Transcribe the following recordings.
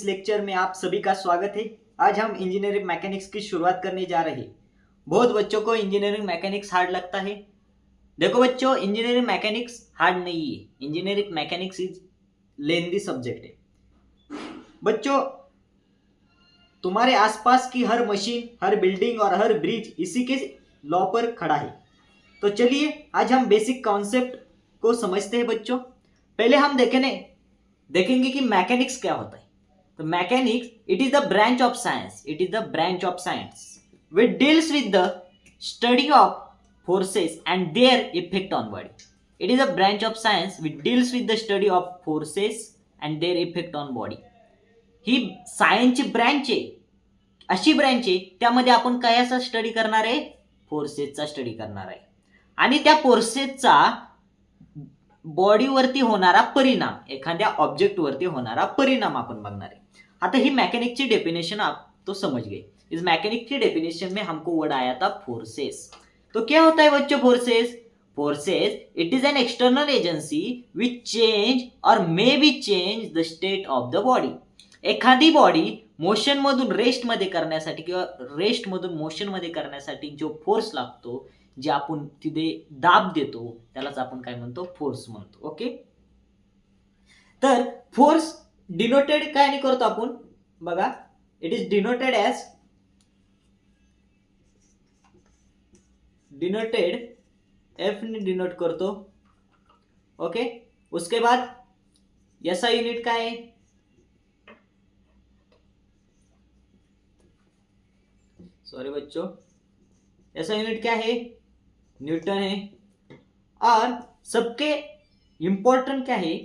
Lecture में आप सभी का स्वागत है। आज हम इंजीनियरिंग मैकेनिक्स की शुरुआत करने जा रहे हैं। बहुत बच्चों को इंजीनियरिंग मैकेनिक्स हार्ड लगता है। देखो बच्चों, इंजीनियरिंग मैकेनिक्स हार्ड नहीं है। Engineering mechanics is lengthy subject है। बच्चों, तुम्हारे आसपास की हर मशीन, हर बिल्डिंग और हर ब्रिज इसी के लॉ पर खड़ा है। तो चलिए आज हम बेसिक कॉन्सेप्ट को समझते हैं बच्चों। पहले हम देखेंगे कि मैकेनिक्स क्या होता है। तो mechanics it is the branch of science which deals with the study of forces and their effect on body. It is a branch of science which deals with the study of forces and their effect on body. ही सायन्सची branch आहे, अशी branch आहे त्यामध्ये आपण कशाचा study करणार आहे? फोर्सेसचा स्टडी करणार आहे. आणि त्या फोर्सेसचा बॉडीवरती होणारा परिणाम, एखाद्या ऑब्जेक्टवरती होणारा परिणाम आपण बघणार आहे. आता ही मैकेनिक की डेफिनेशन आप तो समझ गए. इस मैकेनिक की डेफिनेशन में हमको वर्ड आया था फोर्सेस. तो क्या होता है बच्चों forces? Forces it is an external agency which change or may be change the state of the body. एखादी बॉडी मोशन मधून रेस्ट मध्ये करण्यासाठी किंवा रेस्ट मधून मोशन मध्ये करण्यासाठी जो फोर्स लागतो, जे आपण तिथे दाब देतो, त्यालाच आपण काय म्हणतो? फोर्स म्हणतो. ओके, तर फोर्स डिनोटेड काय नाही करतो आपण बघा. इट इज डिनोटेड एफ ने डिनोट करतो. ओके, उसके बाद ऐसा यूनिट काय है? सॉरी बच्चों, ऐसा यूनिट क्या है? न्यूटन है. और सबके इंपॉर्टेंट क्या है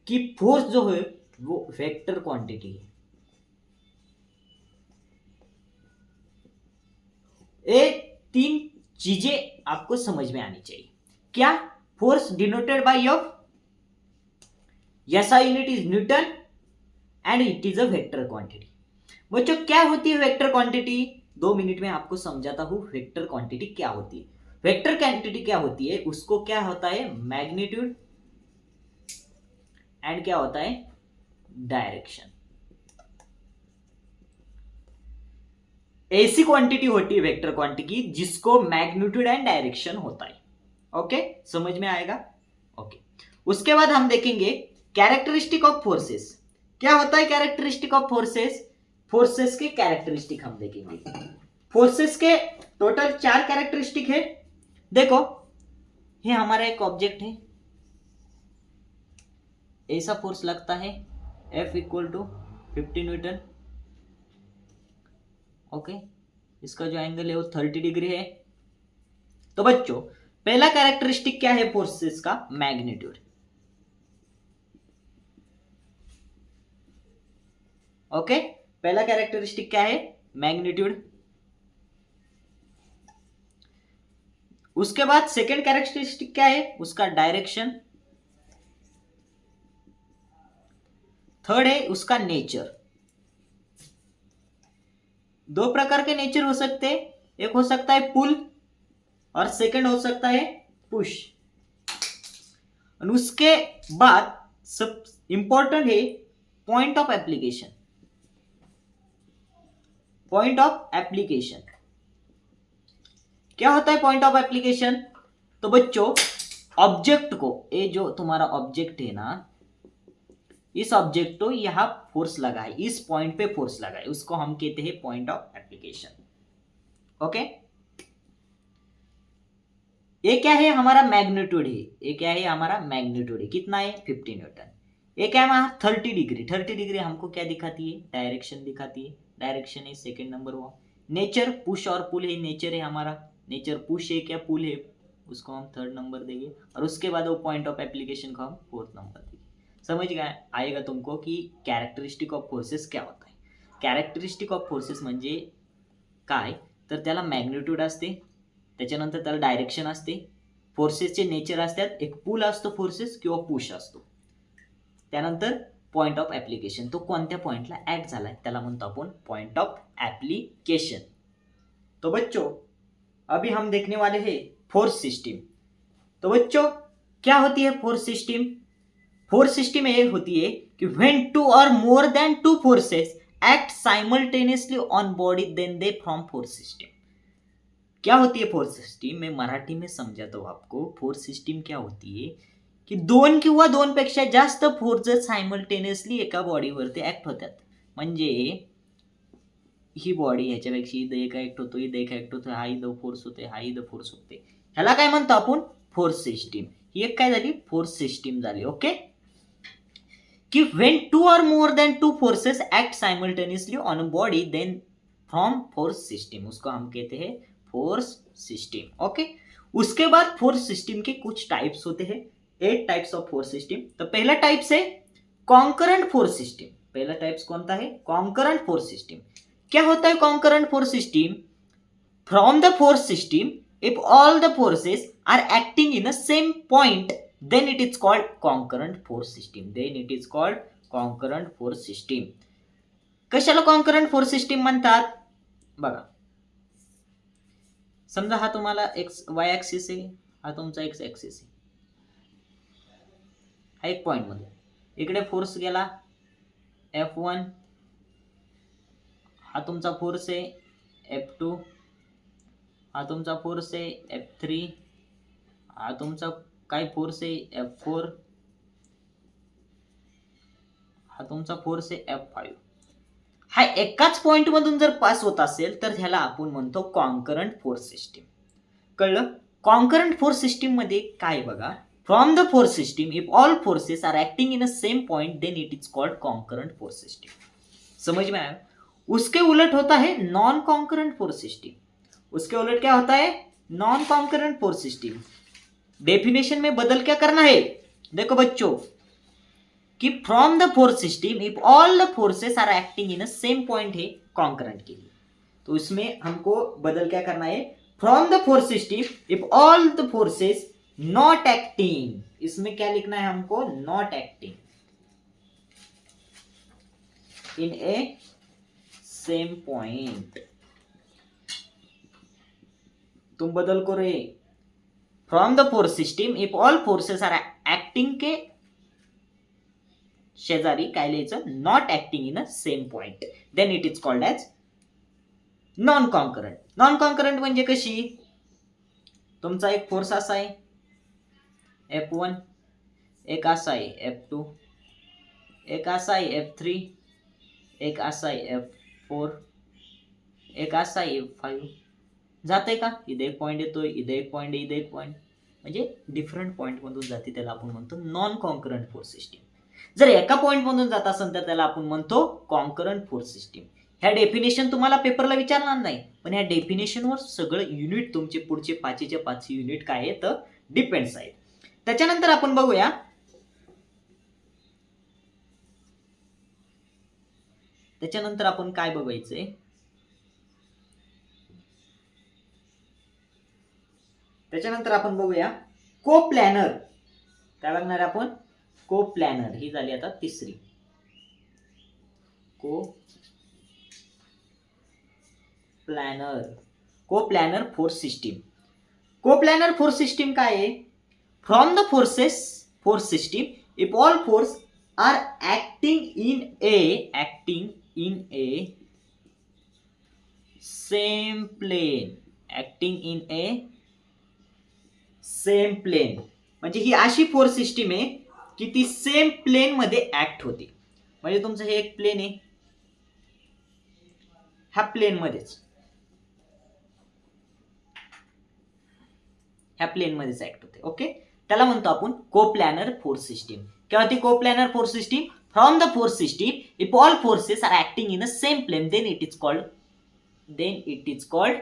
कि फोर्स जो है वो वेक्टर क्वांटिटी है. ये तीन चीजें आपको समझ में आनी चाहिए. क्या? फोर्स डिनोटेड बाय एफ, ऐसा unit is Newton and it is a vector quantity. बच्चों क्या होती है वेक्टर क्वांटिटी? 2 मिनट में आपको समझाता हूं वेक्टर क्वांटिटी क्या होती है. वेक्टर क्वांटिटी क्या होती है? उसको क्या होता है? मैग्नीट्यूड एंड क्या होता है? डायरेक्शन. ऐसी क्वांटिटी होती है वेक्टर क्वांटिटी जिसको मैग्नीट्यूड एंड डायरेक्शन होता है. ओके, समझ में आएगा? ओके, उसके बाद हम देखेंगे कैरेक्टरिस्टिक ऑफ फोर्सेस. क्या होता है कैरेक्टरिस्टिक ऑफ फोर्सेस? फोर्सेस के कैरेक्टरिस्टिक हम देखेंगे. फोर्सेस के टोटल 4 कैरेक्टरिस्टिक है. देखो, ये हमारा एक ऑब्जेक्ट है, ऐसा फोर्स लगता है F equal to 50 newton. Okay, इसका जो एंगल है वो 30 डिग्री है. तो बच्चों पहला कैरेक्टरिस्टिक क्या है फोर्सेस का? मैग्नीट्यूड. ओके, पहला कैरेक्टरिस्टिक क्या है? मैग्नीट्यूड. उसके बाद सेकेंड कैरेक्टरिस्टिक क्या है? उसका डायरेक्शन. थर्ड है उसका नेचर. 2 प्रकार के नेचर हो सकते हैं. एक हो सकता है पुल और सेकंड हो सकता है पुश. और उसके बाद सब इंपॉर्टेंट है point of application. Point of application क्या होता है? पॉइंट ऑफ एप्लीकेशन, तो बच्चों ऑब्जेक्ट को, ये जो तुम्हारा ऑब्जेक्ट है ना, इस ऑब्जेक्ट को यहां फोर्स लगा है, इस पॉइंट पे फोर्स लगा है, उसको हम कहते हैं पॉइंट ऑफ एप्लीकेशन. ओके, ये क्या है? हमारा मैग्नीट्यूड है. ये क्या है? हमारा मैग्नीट्यूड है. कितना है? 50 न्यूटन. ये क्या है? हमारा 30 डिग्री. 30 डिग्री हमको क्या दिखाती है? डायरेक्शन दिखाती है. डायरेक्शन है सेकेंड नंबर 1. नेचर पुश और पुल है. नेचर है हमारा, नेचर पुश है क्या पुल है, उसको हम 3rd नंबर देंगे. और उसके बाद वो पॉइंट ऑफ एप्लीकेशन को हम 4th नंबर देंगे. समझ गए आएगा तुमको की कॅरेक्टरिस्टिक ऑफ फोर्सेस क्या होता है. कॅरेक्टरिस्टिक ऑफ फोर्सेस म्हणजे काय, तर त्याला मॅग्निट्यूड असते, त्याच्यानंतर त्याला डायरेक्शन असते, फोर्सेसचे नेचर असतात, एक पुल असतो फोर्सेस किंवा पुश असतो, त्यानंतर पॉइंट ऑफ एप्लीकेशन, तो कोणत्या पॉइंटला ऍक्ट झालाय त्याला म्हणतो आपण पॉइंट ऑफ एप्लीकेशन. तो बच्चों अभी हम देखने वाले हैं फोर्स सिस्टम. तो बच्चों क्या होती है फोर्स सिस्टम? फोर्स सिस्टम ये होती है कि व्हेन टू और more than two forces act simultaneously on body then they form force system. क्या होती है फोर्स सिस्टम? मैं मराठी में समजातो आपको। फोर्स सिस्टम क्या होती है की दोन किंवा दोनपेक्षा जास्त फोर्स सायमल्टेनियसली एका बॉडीवरती ऍक्ट होतात। म्हणजे ही बॉडी ह्याच्यापेक्षा इथं एक ऍक्ट होतो, इथं एक ऍक्ट होतो, हा इथं फोर्स होते, हा इथं फोर्स होते, ह्याला काय म्हणतो आपण? Force system. ही एक काय झाली? फोर्स सिस्टीम झाली। ओके, कि व्हेन टू और more than two forces act simultaneously on a body then from force system, उसको हम कहते हैं फोर्स सिस्टम। ओके, उसके बाद फोर्स सिस्टम के कुछ टाइप्स होते हैं, 8 टाइप्स ऑफ फोर्स सिस्टम। तो पहला टाइप्स है कॉन्करेंट फोर्स सिस्टम। पहला टाइप्स कौन सा है? Concurrent force system. क्या होता है concurrent force system? From the force system if all the forces are acting in a same point then it is called concurrent force system. then it is called concurrent force system. कशाला concurrent force system म्हणतात? बघा, समजा हा तुम्हाला x वाय axis आहे, हा तुमचा x axis आहे, हा एक पॉइंट मध्ये इकडे फोर्स गेला F1, हा तुमचा फोर्स आहे F2, हा तुमचा फोर्स आहे F3, हा तुमचा काय फोर्स आहे F4, हा तुमचा फोर्स आहे F5। हा एकाच पॉइंट मधून जर पास होत असेल तर ह्याला आपण म्हणतो कॉन्करंट फोर्स सिस्टीम। कळलं? कॉन्करंट फोर्स सिस्टीम मध्ये काय बघा, from the force system if all forces are acting in a same point then it is called concurrent force system. समझ में आया? उसके उलट होता है नॉन कॉन्करंट फोर्स सिस्टीम। उसके उलट क्या होता है? Non concurrent force system. Definition में बदल क्या करना है? देखो बच्चों, कि from the force system if all the forces are acting in a same point है कॉन्करेंट के लिए। तो इसमें हमको बदल क्या करना है? From the force system if all the forces not acting, इसमें क्या लिखना है हमको? Not acting in a same point. तुम बदल करो रे, from the force system if all forces are acting के शेजारी काय लिहायचं? Not acting in a same point then it is called as non concurrent. Non concurrent म्हणजे कशी? तुमचा एक फोर्स असा आहे F1, एक असा आहे F2, एक असा आहे F3, एक असा आहे F4, एक असा आहे F5। जाते का? इथे एक पॉइंट येतोय, इथे एक पॉइंट, इथे एक पॉइंट, म्हणजे डिफरंट पॉइंट मधून जाते, त्याला आपण म्हणतो नॉन कॉन्करंट फोर्स सिस्टीम। जर एका पॉइंट मधून जात असेल तर त्याला आपण म्हणतो कॉन्करंट फोर्स सिस्टीम। ह्या डेफिनेशन तुम्हाला पेपरला विचारणार नाही, पण ह्या डेफिनेशनवर सगळं युनिट तुमचे पुढचे 5चे 5 युनिट काय आहे तर डिपेंड्स आहेत। त्याच्यानंतर आपण बघूया त्याच्यानंतर आपण काय बघायचंय, त्याच्यानंतर आपण बघूया कोप्लॅनर। काय बघणार आहे आपण? कोप्लॅनर। ही झाली आता तिसरी, coplanar. Coplanar force system. Coplanar force system काय आहे? From the force system if all force are acting in a same plane, म्हणजे ही अशी फोर्स सिस्टीम आहे की ती सेम प्लेन मध्ये ऍक्ट होते। म्हणजे तुमचं हे एक प्लेन आहे, ह्या प्लेन मध्येच ऍक्ट होते। ओके, त्याला म्हणतो आपण कोप्लॅनर फोर्स सिस्टीम। क्या होती coplanar force system? From the force system if all forces are acting in a same plane then it is called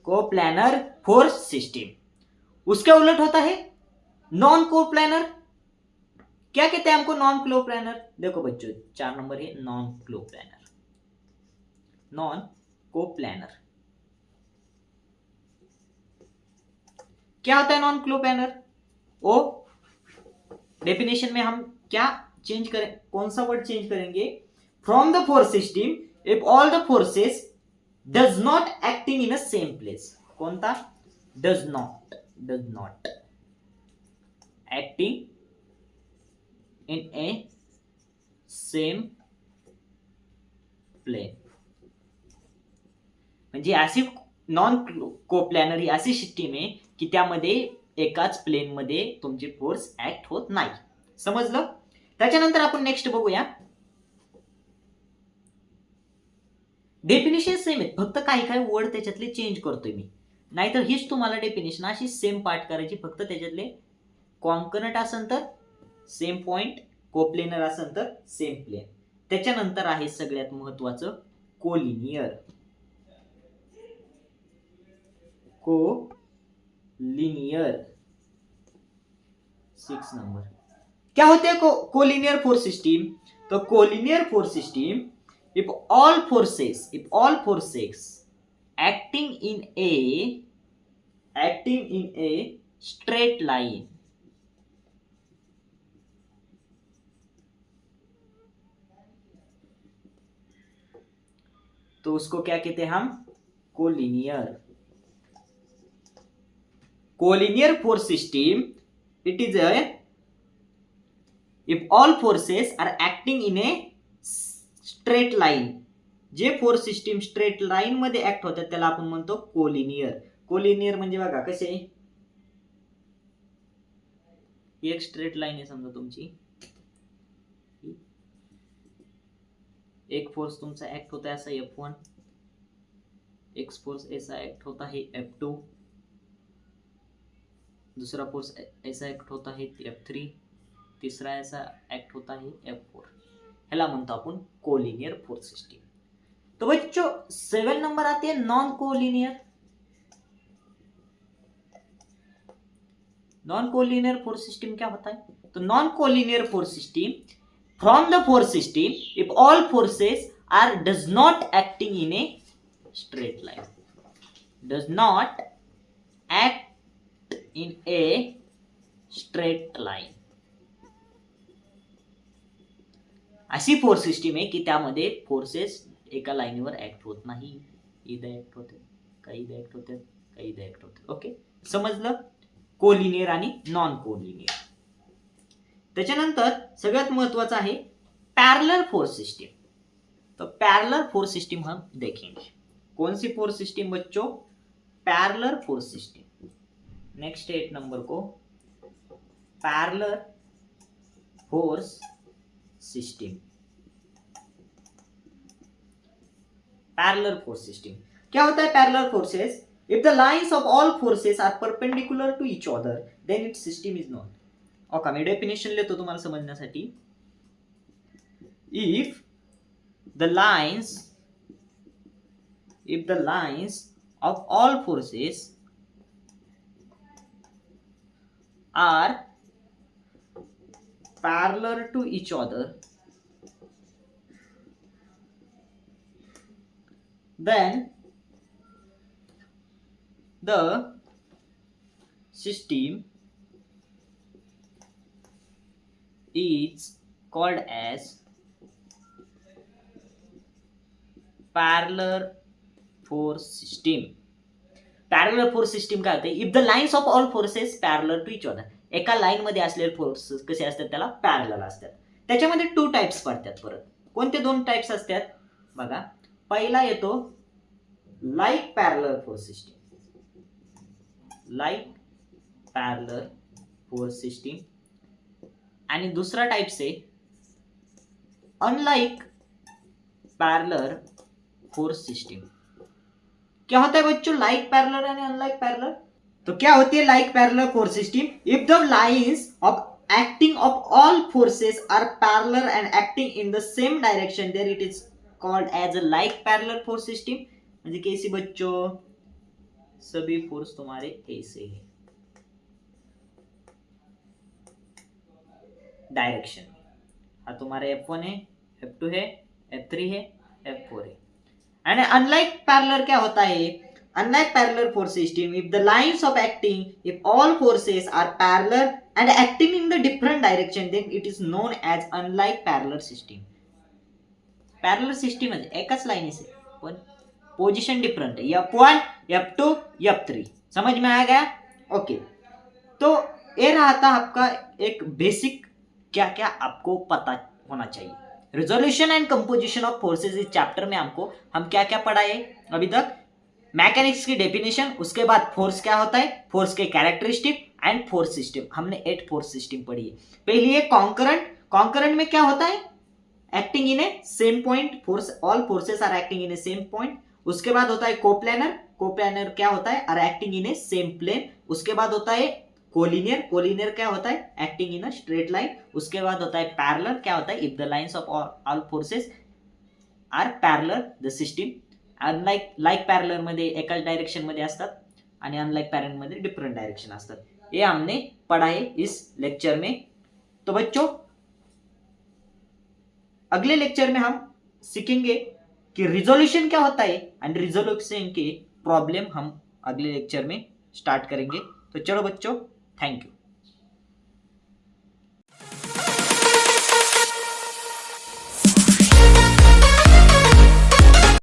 coplanar force system. उसके उलट होता है नॉन कोप्लैनर। क्या कहते हैं हमको? Non coplanar. देखो बच्चों, 4 नंबर है नॉन कोप्लैनर। क्या होता है नॉन कोप्लैनर? ओ डेफिनेशन में हम क्या चेंज करें? कौन सा वर्ड चेंज करेंगे? From the force system if all the forces does not acting in a same place. कौन था? Does not. acting in a same plane. म्हणजे अशी नॉन कोप्लॅनरी अशी सिस्टीम आहे की त्यामध्ये एकाच प्लेन मध्ये तुमची फोर्स ऍक्ट होत नाही. समजलं? त्याच्यानंतर आपण नेक्स्ट बघूया. डेफिनेशन सेम आहे, फक्त काही काही वर्ड त्याच्यातले चेंज करतोय मी. नाहीतर हीच तुम्हाला डेफिनेशन अशी सेम पार्ट करायची, फक्त त्याच्यातले कॉन्कनट असेल तर सेम पॉइंट, कोप्लेनर असेल तर सेम प्लेन. त्याच्यानंतर आहे सगळ्यात महत्वाचं कोलिनियर. Collinear 6 number. क्या होते हैं कोलिनियर फोर्स सिस्टम? तो collinear force system if all forces acting in a straight line तो उसको क्या कहते हैं हम? Collinear force system. It is if all forces are acting in a straight line. J force system straight line मध्ये act होतात त्याला आपण म्हणतो कोलिनियर. कोलिनियर म्हणजे बघा कसे, एक स्ट्रेट लाईन आहे समजा तुमची, एक फोर्स तुमचा ऍक्ट होता है ऐसा F1, एक फोर्स ऐसा ऍक्ट होता है F2, दूसरा फोर्स ऐसा ऍक्ट होता है F3, तीसरा ऐसा ऍक्ट होता है F4. ह्याला म्हणतो आपण कोलिनियर फोर्स सिस्टम. तो बच्चों 7 नंबर आते हैं non collinear. Non collinear force system क्या होता है? तो non collinear force system from the force system if all forces are does not acting in a straight line. Does not act in a straight line. अशी force system आहे की त्यामध्ये forces एका लाईनीवर act होत नाही. इथं ऍक्ट होते, काही इथं ऍक्ट होते, काही इथं ऍक्ट होते. ओके, समजलं? कोलिनियर आणि नॉन कोलिनियर. त्याच्यानंतर सगळ्यात महत्वाचं आहे पैरेलल फोर्स सिस्टम. तो पैरेलल फोर्स सिस्टम हम देखेंगे. कौन सी फोर्स सिस्टम बच्चों? Parallel force system. Next 8 number को parallel force system. Parallel force system क्या होता है? Parallel forces if the lines of all forces are perpendicular to each other then its system is known. Okay, मी definition लेतो तुम्हाला समजण्यासाठी. if the lines of all forces are parallel to each other then the system is called as parallel force system. Parallel force system काय होते? if the lines of all forces parallel to each other. एका line मध्ये असलेले forces कसे असतात? त्याला parallel असतात. त्याच्यामध्ये 2 टाइप्स पडतात. परत कोणते 2 टाइप्स असतात बघा. पहिला येतो like parallel force system. Like parallel force system. आणि दुसरा टाइप्स आहे अनलाइक पैरेलल फोर्स सिस्टम. क्या होता है बच्चों like parallel and unlike parallel? तो क्या होती है like parallel force system? If the lines of acting of all forces are parallel and acting in the same direction there it is called as a like parallel force system. म्हणजे कैसी बच्चों? सभी force तुम्हारे ऐसे हैं direction में. हाँ, तुम्हारा F1 है, F2 है, F3 है, F4 है. एंड अनलाइक पैरेलल क्या होता है? Unlike parallel force system if the lines of acting if all forces are parallel and acting in the different direction then it is known as unlike parallel system. Parallel system म्हणजे एकच line से पण position different है. F1, F2, F3. समझ में आ गया? Okay. तो ये रहा था आपका एक बेसिक क्या क्या आपको पता होना चाहिए। Resolution and composition of forces इस चैप्टर में हम क्या क्या पढ़ाए अभी तक, मैकेनिक्स की डेफिनेशन, उसके बाद फोर्स क्या होता है, फोर्स के कैरेक्टरिस्टिक एंड फोर्स सिस्टम, हमने 8 फोर्स सिस्टम पढ़ी है। पहली है कॉन्करेंट में क्या होता है, acting in a same point, force all forces are acting in a same point. उसके बाद होता है कोप्लानर क्या होता है, are acting in a same plane. उसके बाद होता है कोलिनियर क्या होता है, acting in a straight line. उसके बाद होता है पैरेलल, क्या होता है, if the lines of all forces are parallel the system. Like parallel मध्ये एकाच डायरेक्शन मध्ये असतात आणि अनलाइक पॅरलर मध्ये डिफरेंट डायरेक्शन असतात। ये हमने पढ़ा है इस लेक्चर में। तो बच्चों अगले लेक्चर में हम सीखेंगे कि रिजोल्यूशन क्या होता है एंड रिजोल्यूशन के प्रॉब्लम हम अगले लेक्चर में स्टार्ट करेंगे। तो चलो बच्चों, थैंक यू।